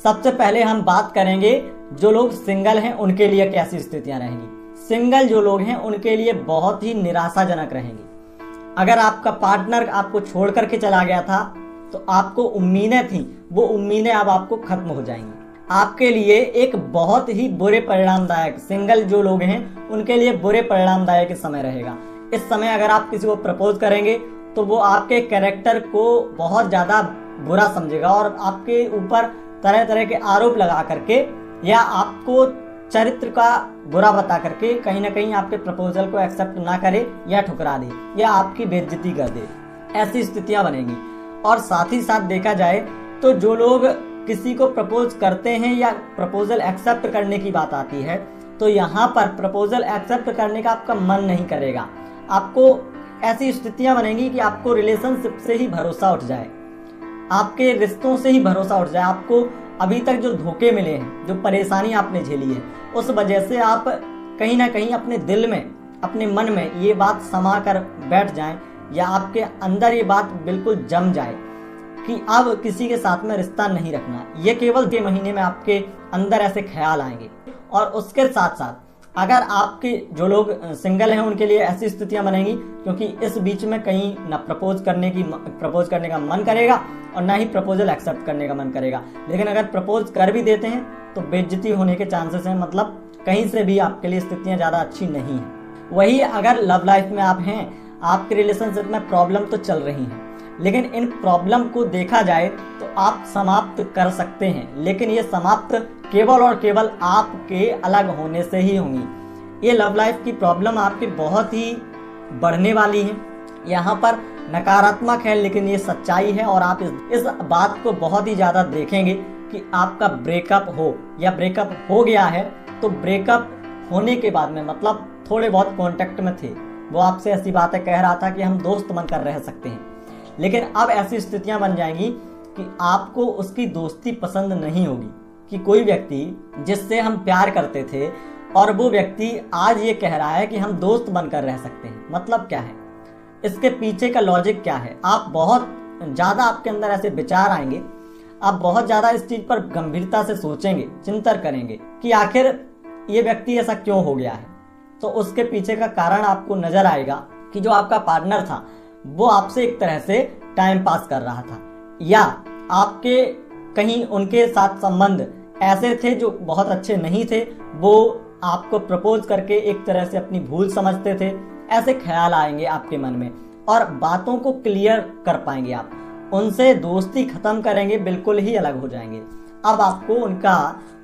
सबसे पहले हम बात करेंगे जो लोग सिंगल हैं उनके लिए कैसी स्थितियां रहेंगी। सिंगल जो लोग हैं उनके लिए बहुत ही निराशाजनक रहेंगी। अगर आपका पार्टनर आपको छोड़ करके चला गया था तो आपको उम्मीदें थी, वो उम्मीदें अब आपको खत्म हो जाएंगी। आपके लिए एक बहुत ही बुरे परिणामदायक, सिंगल जो लोग हैं उनके लिए बुरे परिणामदायक समय रहेगा। इस समय अगर आप किसी को प्रपोज करेंगे तो वो आपके कैरेक्टर को बहुत ज्यादा बुरा समझेगा और आपके ऊपर तरह तरह के आरोप लगा करके या आपको चरित्र का बुरा बता करके कहीं ना कहीं आपके प्रपोजल को एक्सेप्ट ना करे या ठुकरा दे या आपकी बेइज्जती कर दे। ऐसी स्थितियां बनेंगी। और साथ ही साथ देखा जाए तो जो लोग किसी को प्रपोज करते हैं या प्रपोजल एक्सेप्ट करने की बात आती है तो यहाँ पर प्रपोजल एक्सेप्ट करने का आपका मन नहीं करेगा। आपको ऐसी स्थितियां बनेंगी कि आपको रिलेशनशिप से ही भरोसा उठ जाए, आपके रिश्तों से ही भरोसा उठ जाए। आपको अभी तक जो धोखे मिले हैं, जो परेशानी आपने झेली है, उस वजह से आप कहीं ना कहीं अपने दिल में, अपने मन में ये बात समा कर बैठ जाएं या आपके अंदर ये बात बिल्कुल जम जाए कि अब किसी के साथ में रिश्ता नहीं रखना। ये केवल 6 महीने में आपके अंदर ऐसे ख्याल आएंगे। और उसके साथ साथ अगर आपके जो लोग सिंगल हैं उनके लिए ऐसी स्थितियां बनेंगी क्योंकि इस बीच में कहीं ना प्रपोज करने का मन करेगा और ना ही प्रपोजल एक्सेप्ट करने का मन करेगा। लेकिन अगर प्रपोज कर भी देते हैं तो बेइज्जती होने के चांसेस हैं, मतलब कहीं से भी आपके लिए स्थितियां ज्यादा अच्छी नहीं है। वही अगर लव लाइफ में आप हैं, आपके रिलेशनशिप में प्रॉब्लम तो चल रही है, लेकिन इन प्रॉब्लम को देखा जाए तो आप समाप्त कर सकते हैं, लेकिन ये समाप्त केवल और केवल आपके अलग होने से ही होंगी। ये लव लाइफ की प्रॉब्लम आपकी बहुत ही बढ़ने वाली है। यहाँ पर नकारात्मक है लेकिन ये सच्चाई है और आप इस बात को बहुत ही ज्यादा देखेंगे कि आपका ब्रेकअप हो या ब्रेकअप हो गया है तो ब्रेकअप होने के बाद में, मतलब थोड़े बहुत कांटेक्ट में थे, वो आपसे ऐसी बातें कह रहा था कि हम दोस्त बनकर रह सकते हैं, लेकिन अब ऐसी स्थितियां बन जाएंगी कि आपको उसकी दोस्ती पसंद नहीं होगी। कि कोई व्यक्ति जिससे हम प्यार करते थे और वो व्यक्ति आज ये कह रहा है कि हम दोस्त बनकर रह सकते हैं। मतलब क्या है, इसके पीछे का लॉजिक क्या है? आप बहुत ज्यादा, आपके अंदर ऐसे विचार आएंगे, आप बहुत ज्यादा इस चीज पर गंभीरता से सोचेंगे, चिंतन करेंगे कि आखिर ये व्यक्ति ऐसा क्यों हो गया है। तो उसके पीछे का कारण आपको नजर आएगा कि जो आपका पार्टनर था वो आपसे एक तरह से टाइम पास कर रहा था, या आपके कहीं उनके साथ संबंध ऐसे थे जो बहुत अच्छे नहीं थे, वो आपको प्रपोज करके एक तरह से अपनी भूल समझते थे। ऐसे ख्याल आएंगे आपके मन में और बातों को क्लियर कर पाएंगे आप, उनसे दोस्ती खत्म करेंगे, बिल्कुल ही अलग हो जाएंगे। अब आपको उनका,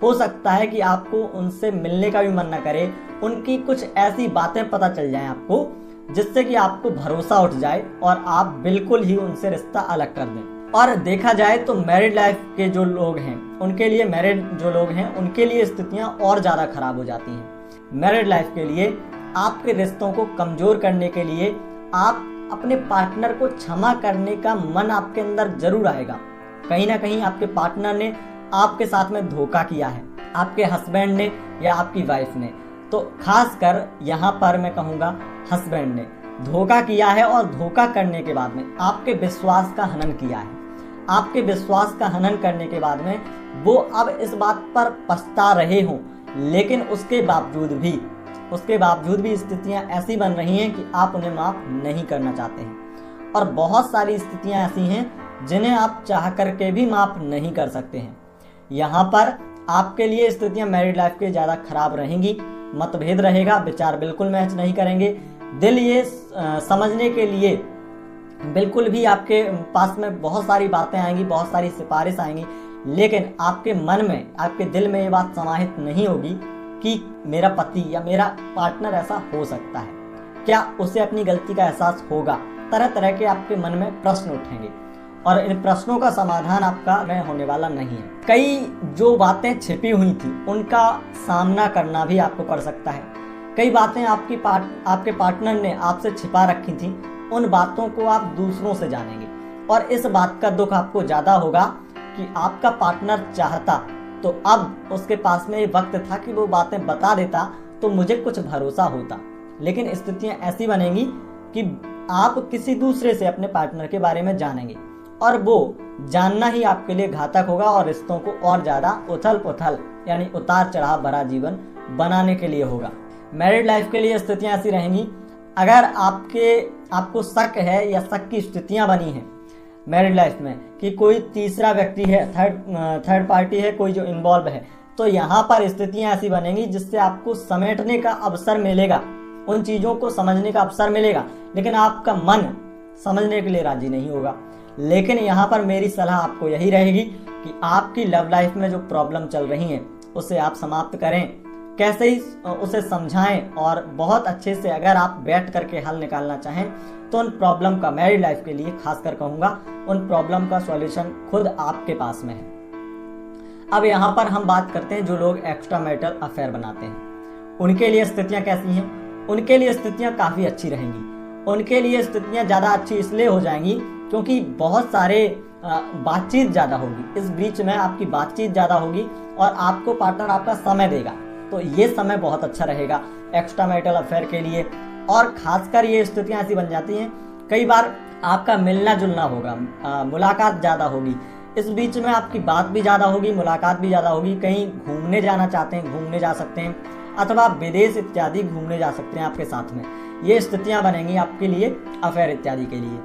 हो सकता है कि आपको उनसे मिलने का भी मन न करे, उनकी कुछ ऐसी बातें पता चल जाएं आपको जिससे कि आपको भरोसा उठ जाए और आप बिल्कुल ही उनसे रिश्ता अलग कर दें। और देखा जाए तो मैरिड लाइफ के जो लोग हैं उनके लिए, मैरिड जो लोग हैं उनके लिए स्थितियां और ज्यादा खराब हो जाती हैं। मैरिड लाइफ के लिए आपके रिश्तों को कमजोर करने के लिए आप अपने पार्टनर को क्षमा करने का मन आपके अंदर जरूर आएगा। कहीं ना कहीं आपके पार्टनर ने आपके साथ में धोखा किया है, आपके हस्बैंड ने या आपकी वाइफ ने, तो खासकर यहाँ पर मैं कहूँगा हस्बैंड ने धोखा किया है और धोखा करने के बाद में आपके विश्वास का हनन किया है। आपके विश्वास का हनन करने के बाद में वो अब इस बात पर पछता रहे हों, लेकिन उसके बावजूद भी स्थितियां ऐसी बन रही हैं कि आप उन्हें माफ नहीं करना चाहते हैं। और बहुत सारी स्थितियां ऐसी हैं जिन्हें आप चाह करके भी माफ नहीं कर सकते हैं। यहाँ पर आपके लिए स्थितियां मैरिड लाइफ के ज्यादा खराब रहेंगी, मतभेद रहेगा, विचार बिल्कुल मैच नहीं करेंगे, दिल ये समझने के लिए बिल्कुल भी आपके पास में बहुत सारी बातें आएंगी, बहुत सारी सिफारिश आएंगी, लेकिन आपके मन में, आपके दिल में ये बात समाहित नहीं होगी कि मेरा पति या मेरा पार्टनर ऐसा हो सकता है, क्या उसे अपनी गलती का एहसास होगा। तरह तरह के आपके मन में प्रश्न उठेंगे और इन प्रश्नों का समाधान आपका में होने वाला नहीं है। कई जो बातें छिपी हुई थी उनका सामना करना भी आपको पड़ सकता है। कई बातें आपके पार्टनर ने आपसे छिपा रखी थी, उन बातों को आप दूसरों से जानेंगे और इस बात का दुख आपको ज्यादा होगा कि आपका पार्टनर चाहता तो अब उसके पास में वक्त था कि वो बातें बता देता तो मुझे कुछ भरोसा होता। लेकिन स्थितियां ऐसी बनेंगी कि आप किसी दूसरे से अपने पार्टनर के बारे में जानेंगे और वो जानना ही आपके लिए घातक होगा और रिश्तों को और ज्यादा उथल पुथल यानी उतार चढ़ाव भरा जीवन बनाने के लिए होगा। मैरिड लाइफ के लिए स्थितियां ऐसी रहेंगी, अगर आपको शक है या शक की स्थितियां बनी हैं मैरिड लाइफ में कि कोई तीसरा व्यक्ति है, थर्ड पार्टी है कोई जो इन्वॉल्व है, तो यहाँ पर स्थितियां ऐसी बनेंगी जिससे आपको समेटने का अवसर मिलेगा, उन चीजों को समझने का अवसर मिलेगा, लेकिन आपका मन समझने के लिए राजी नहीं होगा। लेकिन यहाँ पर मेरी सलाह आपको यही रहेगी कि आपकी लव लाइफ में जो प्रॉब्लम चल रही है उसे आप समाप्त करें, कैसे ही उसे समझाएं, और बहुत अच्छे से अगर आप बैठ करके हल निकालना चाहें तो उन प्रॉब्लम का, मैरिड लाइफ के लिए खासकर कहूंगा, उन प्रॉब्लम का सॉल्यूशन खुद आपके पास में है। अब यहाँ पर हम बात करते हैं जो लोग एक्स्ट्रा मैरिटल अफेयर बनाते हैं, उनके लिए स्थितियां कैसी हैं। उनके लिए स्थितियां काफी अच्छी रहेंगी। उनके लिए स्थितियां ज्यादा अच्छी इसलिए हो जाएंगी क्योंकि बहुत सारे बातचीत ज्यादा होगी, इस बीच में आपकी बातचीत ज्यादा होगी और आपको पार्टनर आपका समय देगा, तो ये समय बहुत अच्छा रहेगा एक्स्ट्रा मैरिटल अफेयर के लिए। और खासकर ये स्थितियां ऐसी बन जाती हैं, कई बार आपका मिलना जुलना होगा, मुलाकात ज्यादा होगी, इस बीच में आपकी बात भी ज्यादा होगी, मुलाकात भी ज्यादा होगी, कहीं घूमने जाना चाहते हैं घूमने जा सकते हैं, अथवा विदेश इत्यादि घूमने जा सकते हैं आपके साथ में। ये स्थितियां बनेंगी आपके लिए अफेयर इत्यादि के लिए।